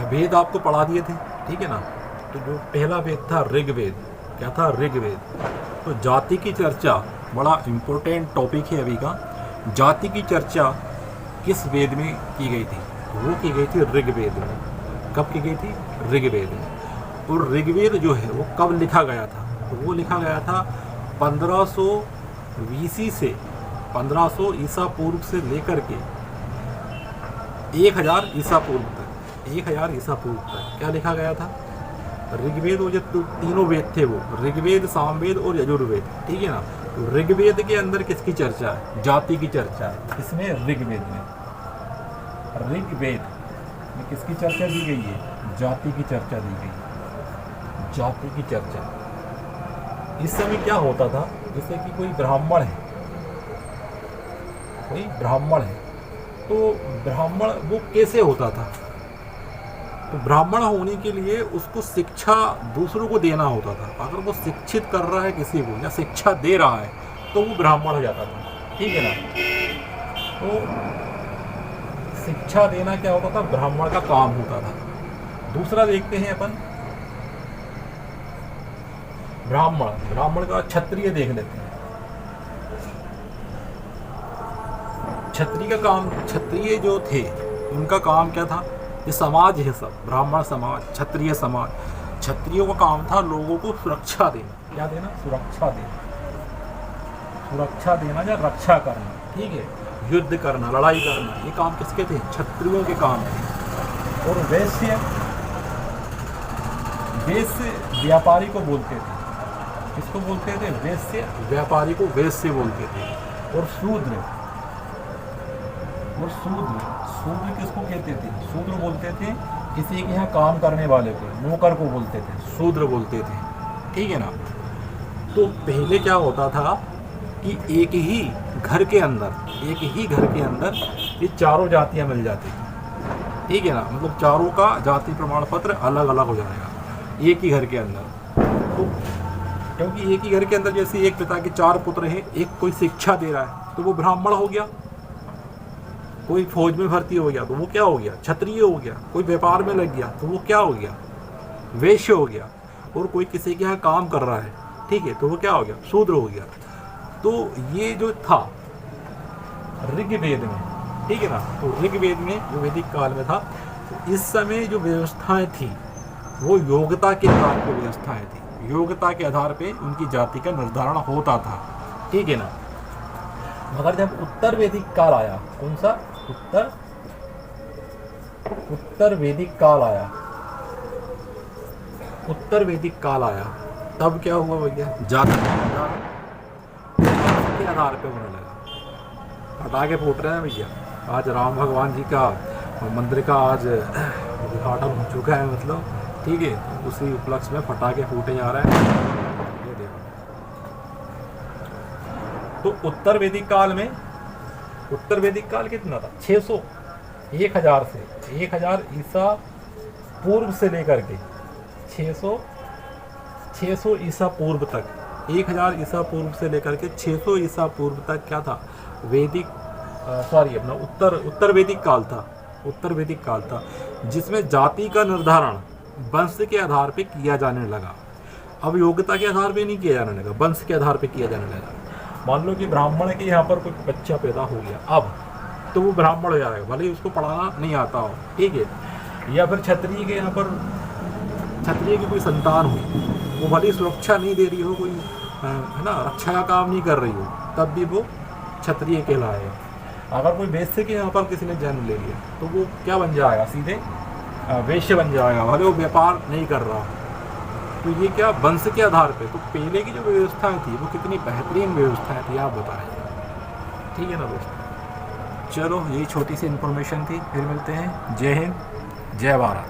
वेद आपको पढ़ा दिए थे, ठीक है ना। तो जो पहला वेद था ऋग्वेद, क्या था, ऋग्वेद। तो जाति की चर्चा बड़ा इम्पोर्टेंट टॉपिक है अभी का। जाति की चर्चा किस वेद में की गई थी? वो की गई थी ऋग्वेद में। कब की गई थी? ऋग्वेद में। और ऋग्वेद जो है वो कब लिखा गया था? तो वो लिखा गया था 1500 BC से 1500 ईसा पूर्व से लेकर के 1000 ईसा पूर्व तक, 1000 ईसा पूर्व तक क्या लिखा गया था? ऋग्वेद। वो जो तीनों वेद थे वो ऋग्वेद, सामवेद और यजुर्वेद, ठीक है ना। तो ऋग्वेद के अंदर किसकी चर्चा है? जाति की चर्चा है। इसमें ऋग्वेद में, ऋग्वेद में किसकी चर्चा दी गई है? जाति की चर्चा दी गई, जाति की चर्चा। इस समय क्या होता था, जैसे कि कोई ब्राह्मण है, कोई ब्राह्मण है, तो ब्राह्मण वो कैसे होता था? तो ब्राह्मण होने के लिए उसको शिक्षा दूसरों को देना होता था। अगर वो शिक्षित कर रहा है किसी को या शिक्षा दे रहा है तो वो ब्राह्मण हो जाता था, ठीक है ना। तो शिक्षा देना क्या होता था? ब्राह्मण का काम होता था। दूसरा देखते हैं अपन, ब्राह्मण का क्षत्रिय देख लेते हैं। क्षत्रिय का काम, क्षत्रिय जो थे उनका काम क्या था? ये समाज है सब, ब्राह्मण समाज, क्षत्रिय समाज। क्षत्रियों का काम था लोगों को सुरक्षा देना। क्या देना? सुरक्षा देना, सुरक्षा देना या रक्षा करना, ठीक है। युद्ध करना, लड़ाई करना, ये काम किसके थे? क्षत्रियों के काम थे। और वैश्य, वैश्य व्यापारी को बोलते थे। किसको बोलते थे? वैश्य व्यापारी को वैश्य बोलते थे। और शूद्र, और शूद्र किसको कहते थे? शूद्र बोलते थे किसी के यहाँ काम करने वाले को, नौकर को बोलते थे, शूद्र बोलते थे, ठीक है ना। तो पहले क्या होता था कि एक ही घर के अंदर ये चारों जातियां मिल जाती थी, ठीक है ना। मतलब चारों का जाति प्रमाण पत्र अलग अलग हो जाएगा एक ही घर के अंदर। तो क्योंकि एक ही घर के अंदर जैसे एक पिता के 4 पुत्र हैं, एक कोई शिक्षा दे रहा है तो वो ब्राह्मण हो गया, कोई फौज में भर्ती हो गया तो वो क्या हो गया? क्षत्रिय हो गया। कोई व्यापार में लग गया तो वो क्या हो गया? वैश्य हो गया। और कोई किसी के यहाँ काम कर रहा है, ठीक है, तो वो क्या हो गया? शूद्र हो गया। तो ये जो था ऋग्वेद में, ठीक है ना। तो ऋग्वेद में जो वैदिक काल में था, तो इस समय जो व्यवस्थाएं थी वो योग्यता के आधार पर व्यवस्थाएं थी। योग्यता के आधार पे उनकी जाति का निर्धारण होता था, ठीक है ना। मगर जब उत्तर वैदिक काल आया, कौन सा? उत्तर वैदिक काल आया, उत्तर वैदिक काल आया, तब क्या हुआ भैया? जाति के आधार पे होने लगा। पटाखे फूट रहे हैं भैया। आज राम भगवान जी का मंदिर का आज उद्घाटन हो चुका है, मतलब, ठीक है। उसी उपलक्ष्य में पटाखे फूटे जा रहे हैं, ये देखो। तो उत्तर वैदिक काल में, उत्तर वैदिक काल कितना था? 600, 1000 से 1000 ईसा पूर्व से लेकर के 600 ईसा पूर्व तक, 1000 ईसा पूर्व से लेकर के 600 ईसा पूर्व तक क्या था? वैदिक अपना उत्तर वैदिक काल था। उत्तर वैदिक काल था जिसमें जाति का निर्धारण वंश के आधार पे किया जाने लगा। अब योग्यता के आधार पे नहीं किया जाने लगा, वंश के आधार पे किया जाने लगा। मान लो कि ब्राह्मण के यहाँ पर कोई बच्चा पैदा हो गया, अब तो वो ब्राह्मण हो जाएगा, भले ही उसको पढ़ाना नहीं आता हो, ठीक है। या फिर क्षत्रिय के यहाँ पर, क्षत्रिय की कोई संतान हुई, वो भले ही सुरक्षा नहीं दे रही हो, कोई है ना, रक्षा का काम नहीं कर रही हो, तब भी वो क्षत्रिय कहलाएगा। अगर कोई वैश्य के यहाँ पर किसी ने जन्म ले लिया तो वो क्या बन जाएगा? सीधे वैश्य बन जाएगा, भले वो व्यापार नहीं कर रहा। तो ये क्या? वंश के आधार पे। तो पहले की जो व्यवस्थाएं थी वो कितनी बेहतरीन व्यवस्थाएं थी, आप बताएं, ठीक है ना दोस्तों। चलो, ये छोटी सी इन्फॉर्मेशन थी, फिर मिलते हैं। जय हिंद, जय भारत।